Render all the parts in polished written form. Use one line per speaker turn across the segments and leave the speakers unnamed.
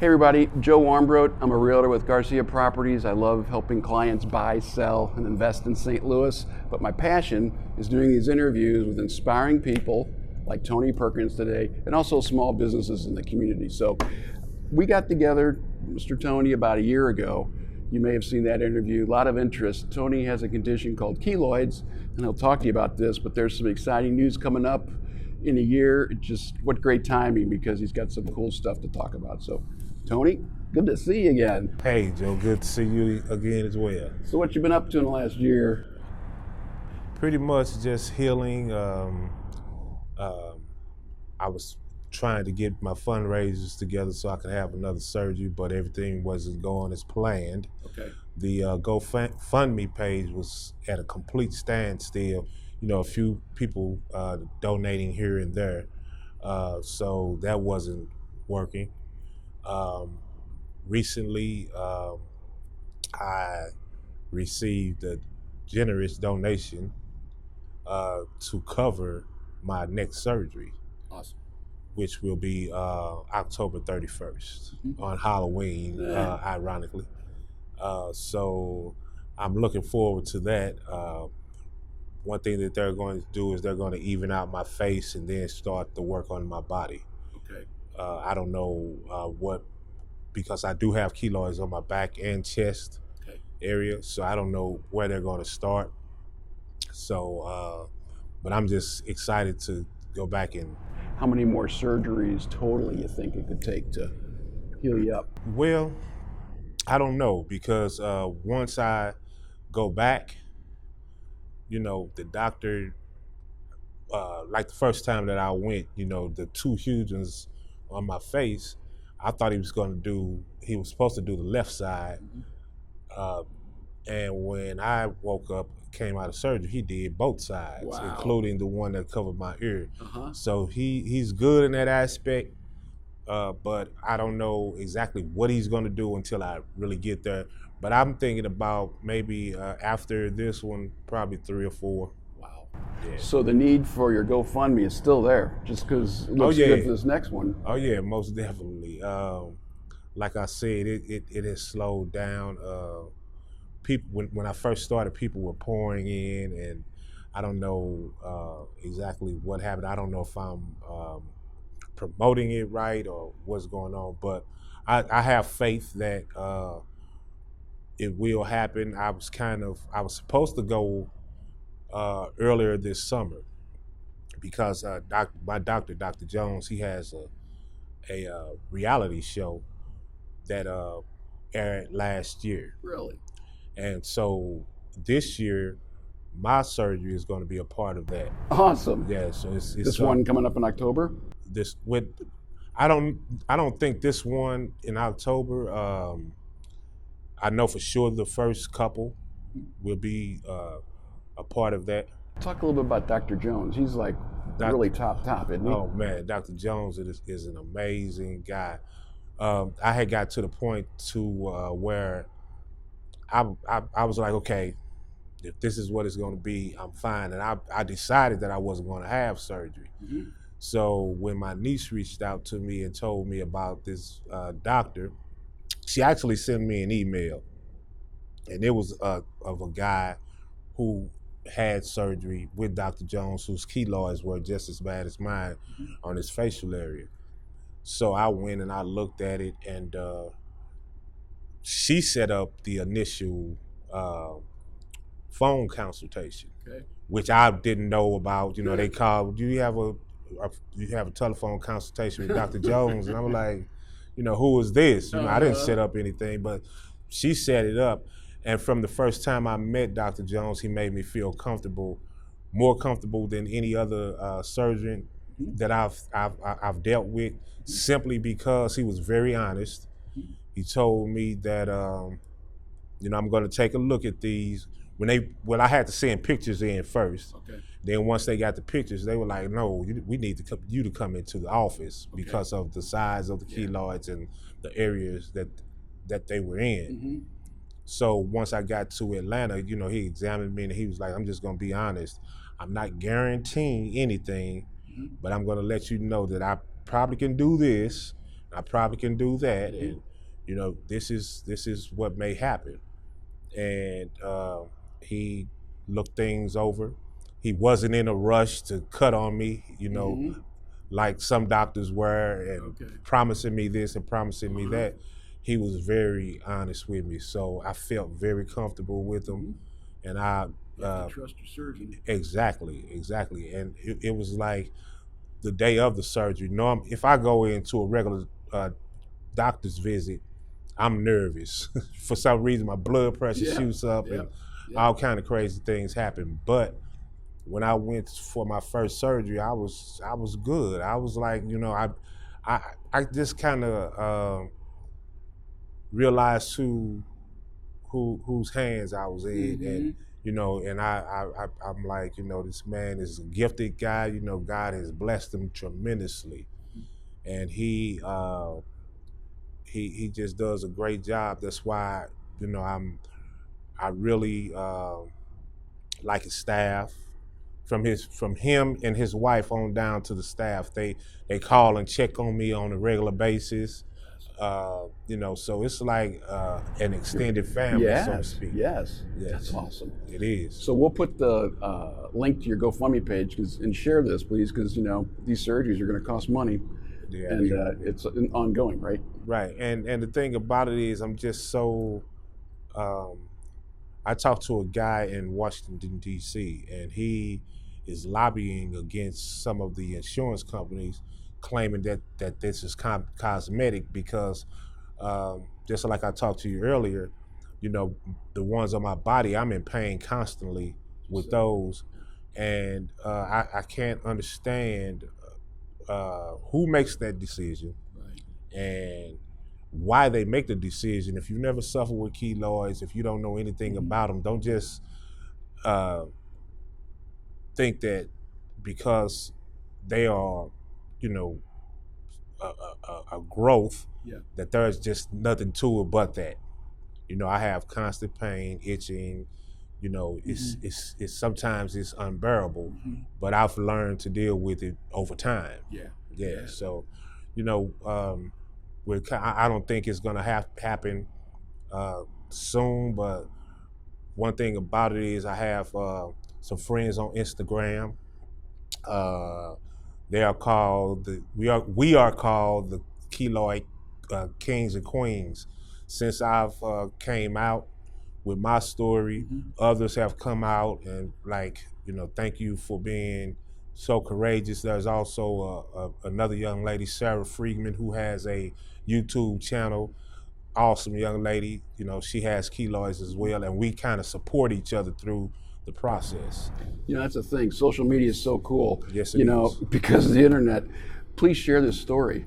Hey everybody, Joe Warmbrodt. I'm a realtor with Garcia Properties. I love helping clients buy, sell, and invest in St. Louis. But my passion is doing these interviews with inspiring people like Tony Perkins today, and also small businesses in the community. So we got together, Mr. Tony, about a year ago. You may have seen that interview, a lot of interest. Tony has a condition called keloids, and he'll talk to you about this, but there's some exciting news coming up in a year. Just what great timing, because he's got some cool stuff to talk about. So Tony, good to see you again.
Hey Joe, good to see you again as well.
So what you been up to in the last year?
Pretty much just healing. I was trying to get my fundraisers together so I could have another surgery, but everything wasn't going as planned.
Okay.
The GoFundMe page was at a complete standstill. You know, a few people donating here and there, so that wasn't working. Recently, I received a generous donation to cover my next surgery.
Awesome.
Which will be October 31st on Halloween, ironically. So I'm looking forward to that. One thing that they're going to do is they're going to even out my face and then start the work on my body.
Okay.
I don't know because I do have keloids on my back and chest area, so I don't know where they're going to start. So, but I'm just excited to go back and.
How many more surgeries totally you think it could take to heal you up?
Well, I don't know, because once I go back, you know, the doctor, like the first time that I went, you know, the two huge ones on my face, I thought he was supposed to do the left side. And when I woke up, came out of surgery, he did both sides, including the one that covered my ear. So he's good in that aspect, but I don't know exactly what he's going to do until I really get there. But I'm thinking about maybe after this one, probably 3 or 4.
Wow.
Yeah.
So the need for your GoFundMe is still there, just because it looks good for this next one.
Oh yeah, most definitely. Like I said, it has slowed down. People, when I first started, people were pouring in, and I don't know exactly what happened. I don't know if I'm promoting it right or what's going on, but I have faith that it will happen. I was supposed to go earlier this summer, because my doctor, Dr. Jones, he has a reality show that aired last year.
Really?
And so this year, my surgery is going to be a part of that.
Awesome.
Yeah. So it's
this one coming up in October.
I don't think this one in October. I know for sure the first couple will be a part of that.
Talk a little bit about Dr. Jones. He's like really top, isn't he?
Oh man, Dr. Jones is an amazing guy. I had got to the point where I was like, okay, if this is what it's going to be, I'm fine. And I decided that I wasn't going to have surgery. So when my niece reached out to me and told me about this doctor, she actually sent me an email. And it was of a guy who had surgery with Dr. Jones, whose keloids were just as bad as mine on his facial area. So I went and I looked at it, and she set up the initial phone consultation, which I didn't know about. You know, they called, do you have a telephone consultation with Dr. Jones? And I'm like, you know, who is this? You know, I didn't set up anything, but she set it up. And from the first time I met Dr. Jones, he made me feel comfortable, more comfortable than any other surgeon that I've dealt with, simply because he was very honest. He told me that, you know, I'm going to take a look at these. I had to send pictures in first. Then once they got the pictures, they were like, no, we need you to come into the office because of the size of the keloids and the areas that they were in. So once I got to Atlanta, you know, he examined me and he was like, I'm just going to be honest. I'm not guaranteeing anything, but I'm going to let you know that I probably can do this. I probably can do that, and this is what may happen. And he looked things over. He wasn't in a rush to cut on me, like some doctors were, and promising me this and promising me that. He was very honest with me, so I felt very comfortable with him, and I
trust your surgeon.
Exactly, and it was like the day of the surgery. If I go into a regular doctor's visit, I'm nervous. For some reason, my blood pressure shoots up, and all kind of crazy things happen. But when I went for my first surgery, I was good. I was like, I just kind of realized whose hands I was in, and and I'm like, this man is a gifted guy. God has blessed him tremendously, and he just does a great job. That's why I really like his staff. From him and his wife on down to the staff, they call and check on me on a regular basis. So it's like an extended family, so to speak.
Yes, that's awesome.
It is.
So we'll put the link to your GoFundMe page and share this, please, because these surgeries are going to cost money, and it's ongoing, right?
Right, and the thing about it is, I'm just so. I talked to a guy in Washington D.C. and he is lobbying against some of the insurance companies, claiming that this is cosmetic because just like I talked to you earlier, the ones on my body, I'm in pain constantly with those, and I can't understand who makes that decision, and why they make the decision. If you never suffered with keloids, if you don't know anything about them, don't just think that because they are, a growth, that there's just nothing to it but that. I have constant pain, itching. It's sometimes it's unbearable, but I've learned to deal with it over time. Yeah. So, I don't think it's gonna happen soon, but one thing about it is I have some friends on Instagram. They are called we are called the Keloid Kings and Queens. Since I've came out with my story, others have come out and thank you for being so courageous. There's also another young lady, Sarah Friedman, who has a YouTube channel. Awesome young lady. She has keloids as well, and we kind of support each other through the process.
That's the thing. Social media is so cool.
Yes, it is.
Because of the internet. Please share this story.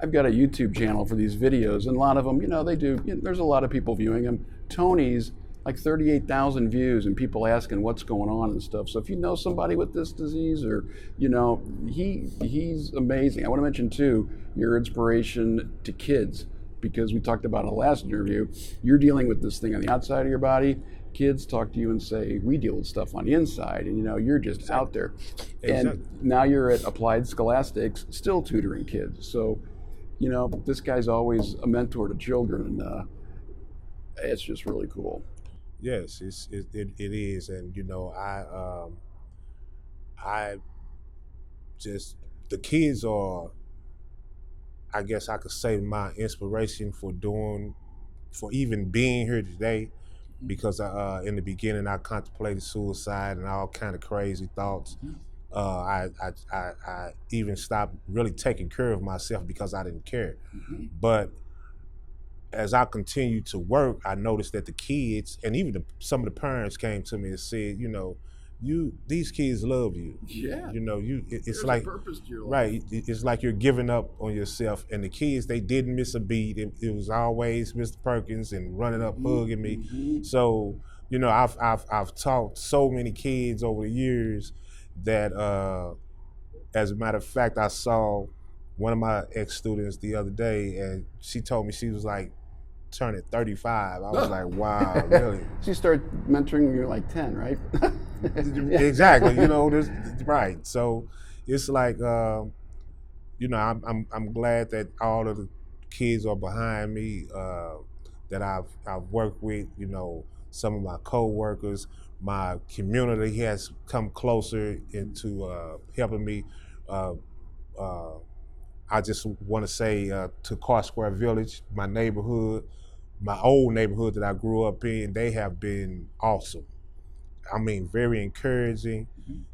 I've got a YouTube channel for these videos, and a lot of them, they do. There's a lot of people viewing them. Tony's like 38,000 views, and people asking what's going on and stuff. So if you know somebody with this disease, or he's amazing. I want to mention too, your inspiration to kids, because we talked about in the last interview, you're dealing with this thing on the outside of your body. Kids talk to you and say, we deal with stuff on the inside, and you're just out there. And now you're at Applied Scholastics, still tutoring kids. So, this guy's always a mentor to children, and it's just really cool.
Yes, it is, and I just, the kids are, I guess I could say, my inspiration for even being here today, because in the beginning I contemplated suicide and all kind of crazy thoughts. I even stopped really taking care of myself because I didn't care. But as I continued to work, I noticed that the kids and even some of the parents came to me and said, these kids love you.
Yeah.
It's like,
a purpose to your life.
Right. It's like you're giving up on yourself. And the kids, they didn't miss a beat. It was always Mr. Perkins and running up, hugging me. So, I've taught so many kids over the years that, as a matter of fact, I saw one of my ex-students the other day, and she told me she was like turning 35. I was like, wow, really?
She started mentoring when you were like 10, right?
Exactly. Right. So it's like, I'm glad that all of kids are behind me that I've worked with. You know, some of my co-workers, my community has come closer into helping me. Uh, uh, I just want to say to Car Square Village, my neighborhood, my old neighborhood that I grew up in, they have been awesome. I mean, very encouraging.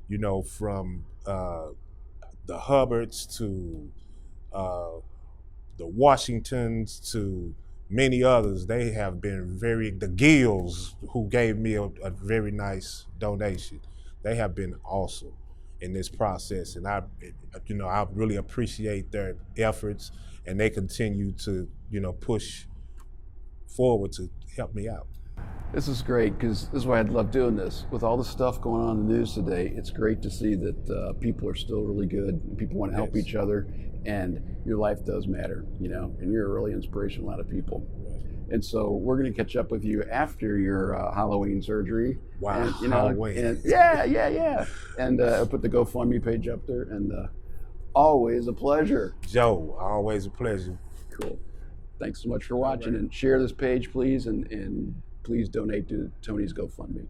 You know, from the Hubbards to uh, the Washingtons to many others. They have been the Gills, who gave me a very nice donation. They have been awesome in this process, and I really appreciate their efforts, and they continue to, push forward to help me out.
This is great, because this is why I love doing this. With all the stuff going on in the news today, it's great to see that people are still really good, and people want to help each other, and your life does matter, and you're a really inspiration to a lot of people. And so we're going to catch up with you after your Halloween surgery.
Wow,
and,
Halloween.
And yeah. And I'll put the GoFundMe page up there, and always a pleasure.
Joe, always a pleasure.
Cool. Thanks so much for watching, and share this page, please, and please donate to Tony's GoFundMe.